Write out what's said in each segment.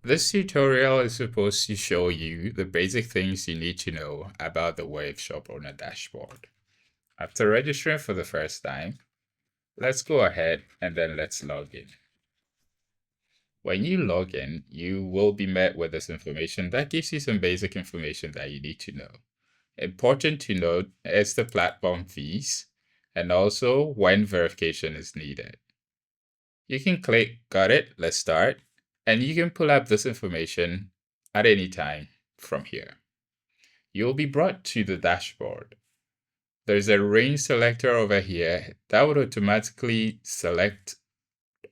This tutorial is supposed to show you the basic things you need to know about the Wave Shop Owner dashboard. After registering for the first time, let's go ahead and then let's log in. When you log in, you will be met with this information that gives you some basic information that you need to know. Important to note is the platform fees and also when verification is needed. You can click Got it, let's start, and you can pull up this information at any time from here. You'll be brought to the dashboard. There's a range selector over here that would automatically select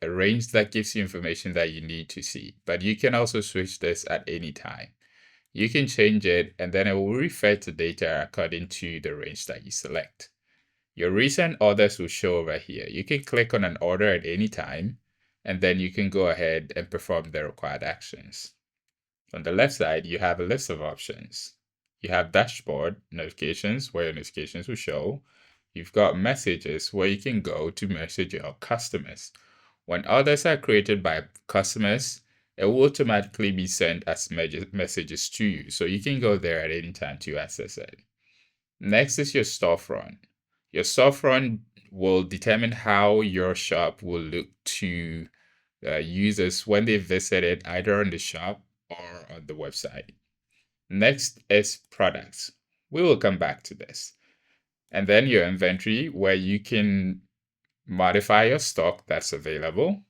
a range that gives you information that you need to see, but you can also switch this at any time. You can change it and then it will refer to data according to the range that you select. Your recent orders will show over here. You can click on an order at any time and then you can go ahead and perform the required actions. On the left side, you have a list of options. You have dashboard notifications where your notifications will show. You've got messages where you can go to message your customers. When orders are created by customers, it will automatically be sent as messages to you. So you can go there at any time to access it. Next is your storefront. Your storefront will determine how your shop will look to users when they visit it either on the shop or on the website. Next is products. We will come back to this. And then your inventory, where you can modify your stock that's available.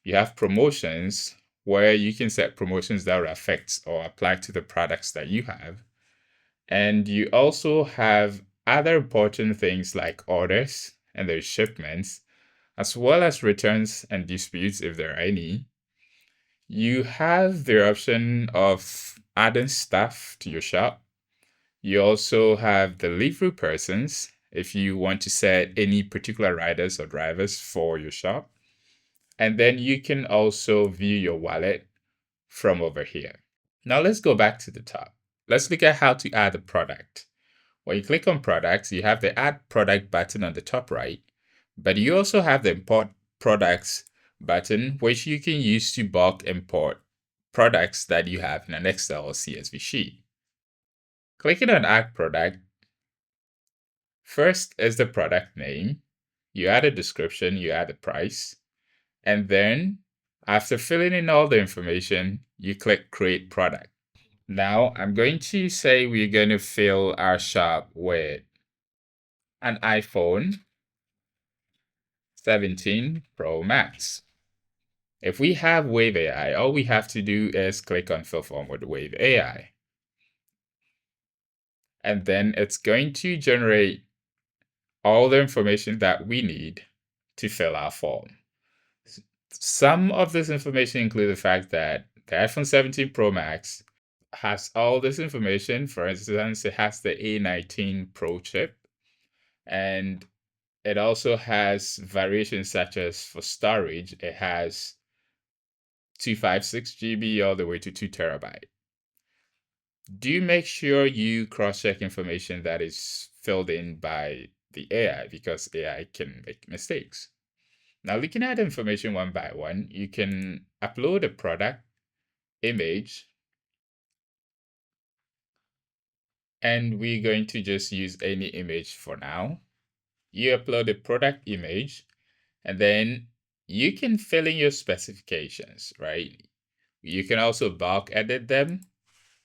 You have promotions, where you can set promotions that will affect or apply to the products that you have. And you also have other important things like orders and their shipments, as well as returns and disputes if there are any. You have the option of adding staff to your shop. You also have delivery persons if you want to set any particular riders or drivers for your shop. And then you can also view your wallet from over here. Now let's go back to the top. Let's look at how to add a product. When you click on products, you have the add product button on the top right, but you also have the import products button, which you can use to bulk import products that you have in an Excel or CSV sheet. Clicking on add product, first is the product name. You add a description, you add a price, and then after filling in all the information, you click create product. Now I'm going to say we're going to fill our shop with an iPhone 17 Pro Max. If we have Wave AI, all we have to do is click on fill form with Wave AI. And then it's going to generate all the information that we need to fill our form. Some of this information include the fact that the iPhone 17 Pro Max has all this information. For instance, it has the A19 Pro chip, and it also has variations such as for storage, it has 256 GB all the way to 2 terabyte. Do make sure you cross-check information that is filled in by the AI because AI can make mistakes. Now, looking at information one by one, you can upload a product image, and we're going to just use any image for now. You upload a product image, and then you can fill in your specifications, right? You can also bulk edit them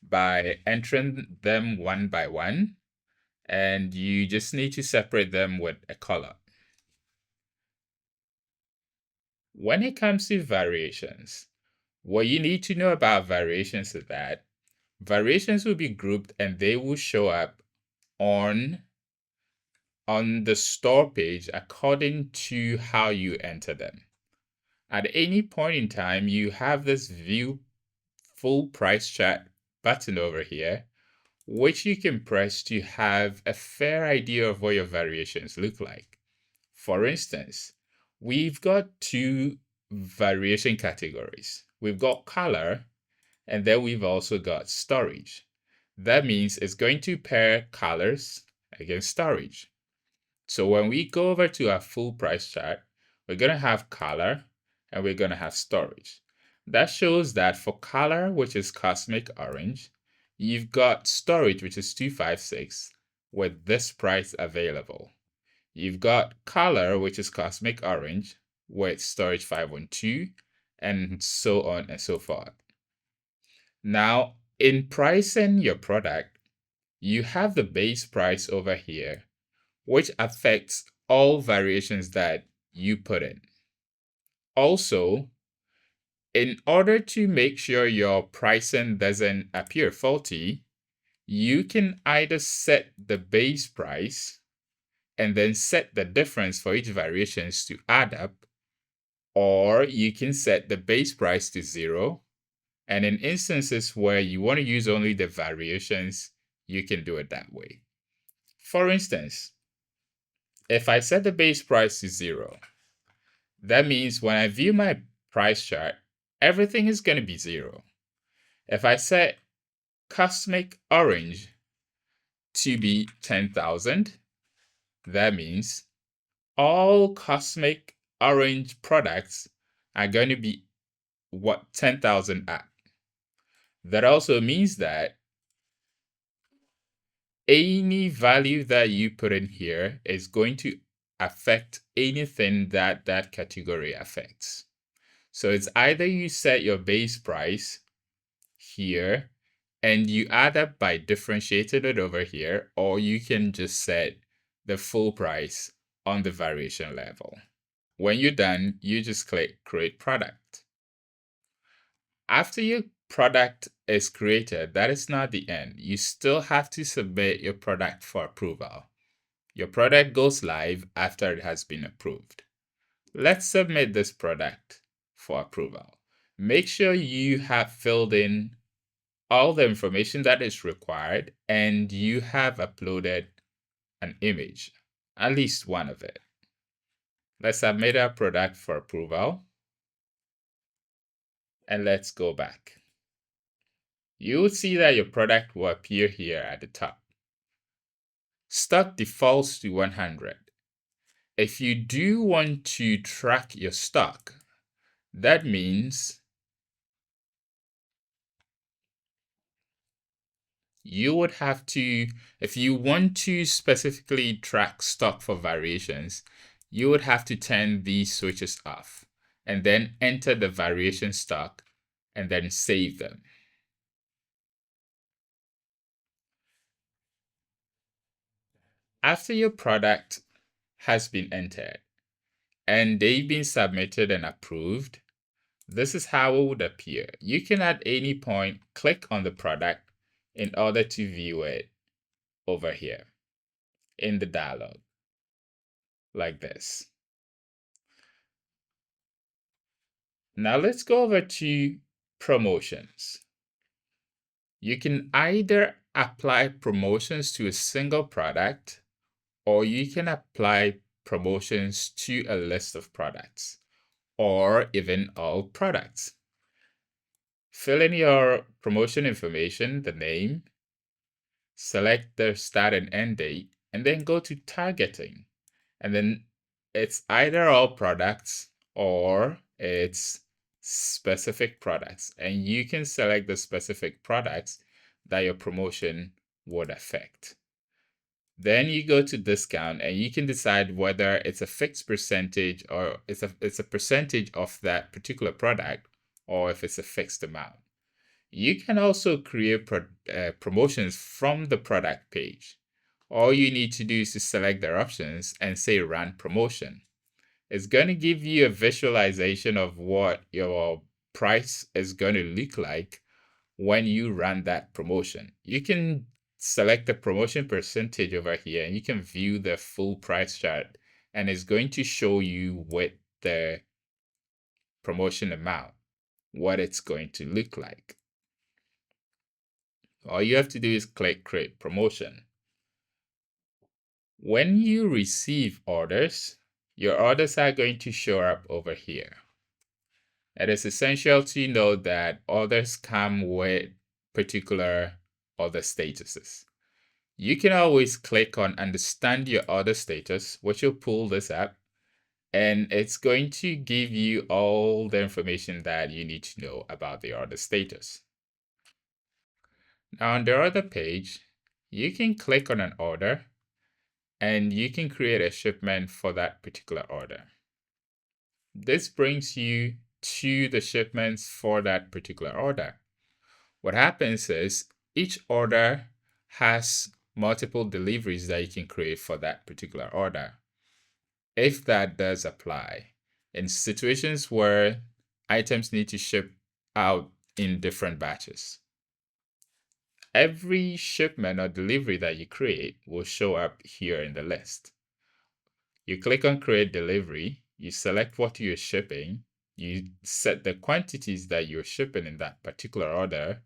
by entering them one by one, and you just need to separate them with a color. When it comes to variations, what you need to know about variations is that variations will be grouped and they will show up on the store page according to how you enter them. At any point in time, you have this view full price chart button over here, which you can press to have a fair idea of what your variations look like. For instance, we've got two variation categories. We've got color, and then we've also got storage. That means it's going to pair colors against storage. So when we go over to our full price chart, we're going to have color and we're going to have storage. That shows that for color, which is cosmic orange, you've got storage, which is 256, with this price available. You've got color, which is cosmic orange, with storage 512, and so on and so forth. Now, in pricing your product, you have the base price over here, which affects all variations that you put in. Also, in order to make sure your pricing doesn't appear faulty, you can either set the base price and then set the difference for each variations to add up, or you can set the base price to 0. And in instances where you want to use only the variations, you can do it that way. For instance, if I set the base price to 0, that means when I view my price chart, everything is going to be 0. If I set cosmic orange to be 10,000, that means all cosmic orange products are going to be 10,000 at. That also means that any value that you put in here is going to affect anything that that category affects. So it's either you set your base price here and you add up by differentiating it over here, or you can just set the full price on the variation level. When you're done, you just click Create Product. After your product is created, that is not the end. You still have to submit your product for approval. Your product goes live after it has been approved. Let's submit this product for approval. Make sure you have filled in all the information that is required and you have uploaded an image, at least one of it. Let's submit our product for approval. And let's go back. You will see that your product will appear here at the top. Stock defaults to 100. If you do want to track your stock, that means you would have to, if you want to specifically track stock for variations, you would have to turn these switches off and then enter the variation stock and then save them. After your product has been entered and they've been submitted and approved, this is how it would appear. You can at any point click on the product in order to view it over here in the dialog, like this. Now let's go over to promotions. You can either apply promotions to a single product, or you can apply promotions to a list of products, or even all products. Fill in your promotion information, the name, select the start and end date, and then go to targeting. And then it's either all products or it's specific products. And you can select the specific products that your promotion would affect. Then you go to discount and you can decide whether it's a fixed percentage or it's a percentage of that particular product, or if it's a fixed amount. You can also create promotions from the product page. All you need to do is to select their options and say run promotion. It's going to give you a visualization of what your price is going to look like when you run that promotion. You can select the promotion percentage over here and you can view the full price chart, and it's going to show you with the promotion amount what it's going to look like. All you have to do is click Create Promotion. When you receive orders, your orders are going to show up over here. It is essential to know that orders come with particular order statuses. You can always click on Understand Your Order Status, which will pull this up, and it's going to give you all the information that you need to know about the order status. Now on the order page, you can click on an order and you can create a shipment for that particular order. This brings you to the shipments for that particular order. What happens is each order has multiple deliveries that you can create for that particular order. If that does apply, in situations where items need to ship out in different batches, every shipment or delivery that you create will show up here in the list. You click on create delivery, you select what you're shipping, you set the quantities that you're shipping in that particular order,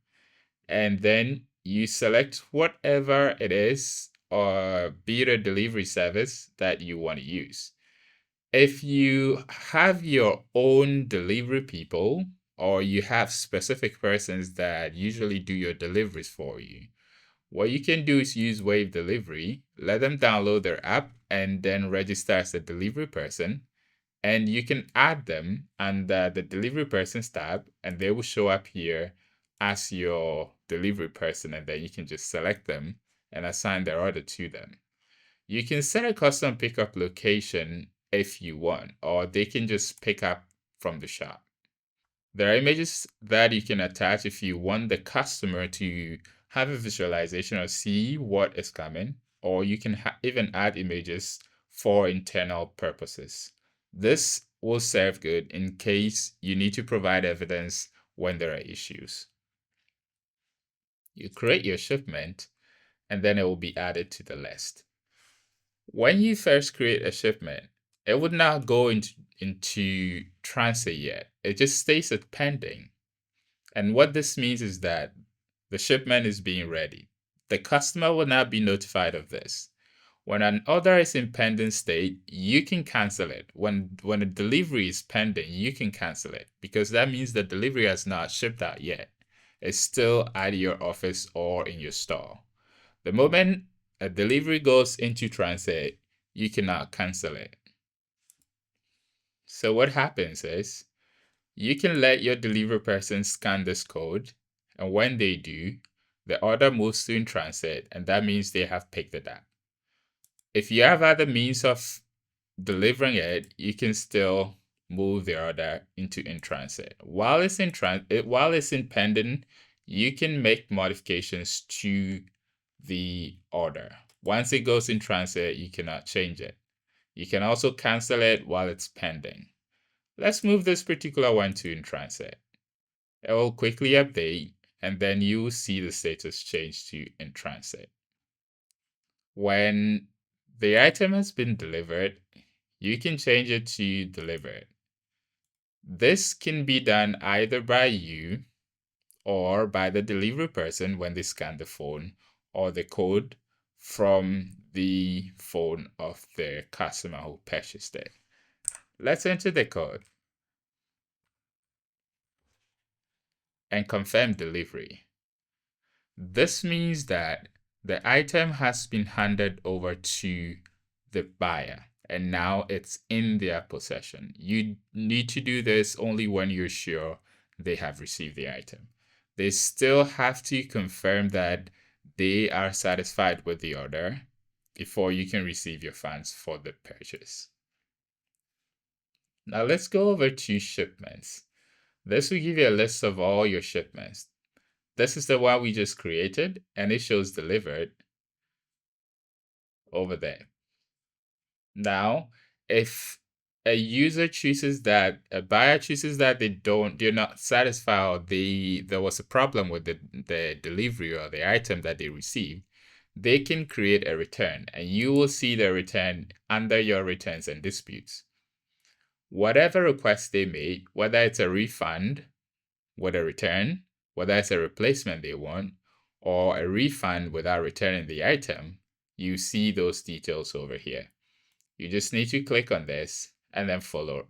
and then you select whatever it is or be it a delivery service that you want to use. If you have your own delivery people or you have specific persons that usually do your deliveries for you, what you can do is use Wave Delivery, let them download their app and then register as a delivery person. And you can add them under the delivery persons tab and they will show up here as your delivery person, and then you can just select them and assign their order to them. You can set a custom pickup location if you want, or they can just pick up from the shop. There are images that you can attach if you want the customer to have a visualization or see what is coming, or you can even add images for internal purposes. This will serve good in case you need to provide evidence when there are issues. You create your shipment, and then it will be added to the list. When you first create a shipment, it would not go into transit yet. It just stays at pending. And what this means is that the shipment is being ready. The customer will not be notified of this. When an order is in pending state, you can cancel it. When a delivery is pending, you can cancel it because that means the delivery has not shipped out yet. It's still at your office or in your store. The moment a delivery goes into transit, you cannot cancel it. So what happens is you can let your delivery person scan this code, and when they do, the order moves to in transit, and that means they have picked it up. If you have other means of delivering it, you can still move the order into in transit. While it's in pending, you can make modifications to the order. Once it goes in transit, you cannot change it. You can also cancel it while it's pending. Let's move this particular one to in transit. It will quickly update, and then you will see the status change to in transit. When the item has been delivered, you can change it to delivered. This can be done either by you or by the delivery person when they scan the phone or the code from the phone of the customer who purchased it. Let's enter the code and confirm delivery. This means that the item has been handed over to the buyer and now it's in their possession. You need to do this only when you're sure they have received the item. They still have to confirm that they are satisfied with the order before you can receive your funds for the purchase. Now let's go over to shipments. This will give you a list of all your shipments. This is the one we just created and it shows delivered over there. Now, if a buyer chooses that they're not satisfied or there was a problem with the delivery or the item that they received, they can create a return and you will see the return under your returns and disputes. Whatever request they made, whether it's a refund with a return, whether it's a replacement they want, or a refund without returning the item, you see those details over here. You just need to click on this and then follow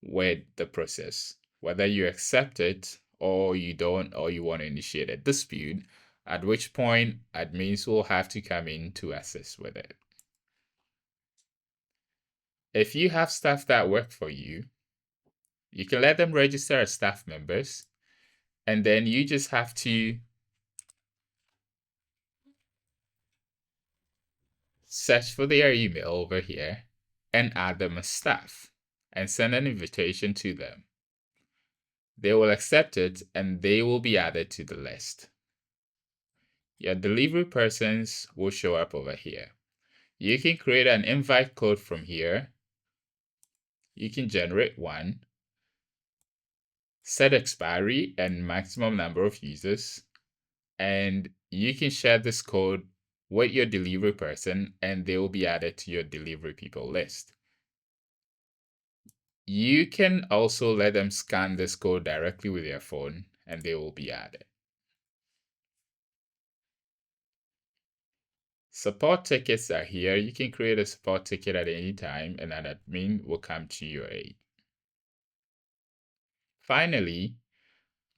with the process. Whether you accept it or you don't, or you want to initiate a dispute, at which point admins will have to come in to assist with it. if you have staff that work for you, you can let them register as staff members, and then you just have to search for their email over here and add them as staff and send an invitation to them. They will accept it and they will be added to the list. Your delivery persons will show up over here. You can create an invite code from here. You can generate one, set expiry and maximum number of users, and you can share this code with your delivery person and they will be added to your delivery people list. You can also let them scan this code directly with their phone and they will be added. Support tickets are here. You can create a support ticket at any time and an admin will come to your aid. Finally,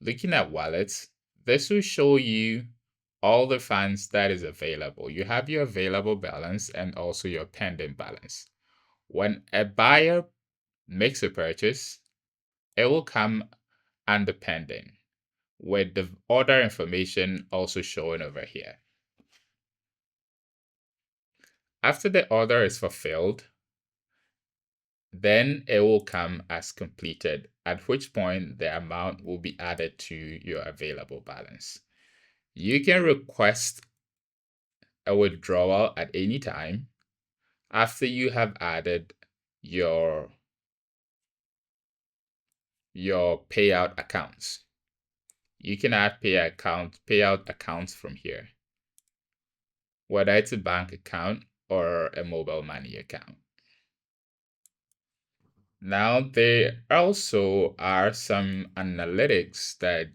looking at wallets, this will show you all the funds that is available. You have your available balance and also your pending balance. When a buyer makes a purchase, it will come under pending, with the order information also showing over here. After the order is fulfilled, then it will come as completed, at which point the amount will be added to your available balance. You can request a withdrawal at any time after you have added your payout accounts. You can add payout accounts from here, whether it's a bank account or a mobile money account. Now, there also are some analytics that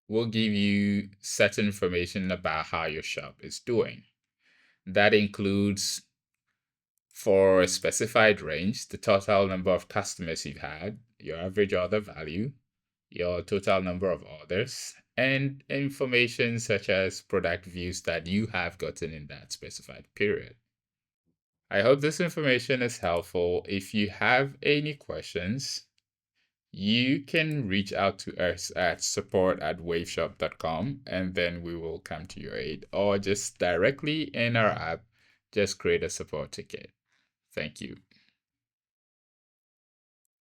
will give you certain information about how your shop is doing. That includes, for a specified range, the total number of customers you've had, your average order value, your total number of orders, and information such as product views that you have gotten in that specified period. I hope this information is helpful. If you have any questions, you can reach out to us at support@waveshop.com and then we will come to your aid, or just directly in our app, just create a support ticket. Thank you.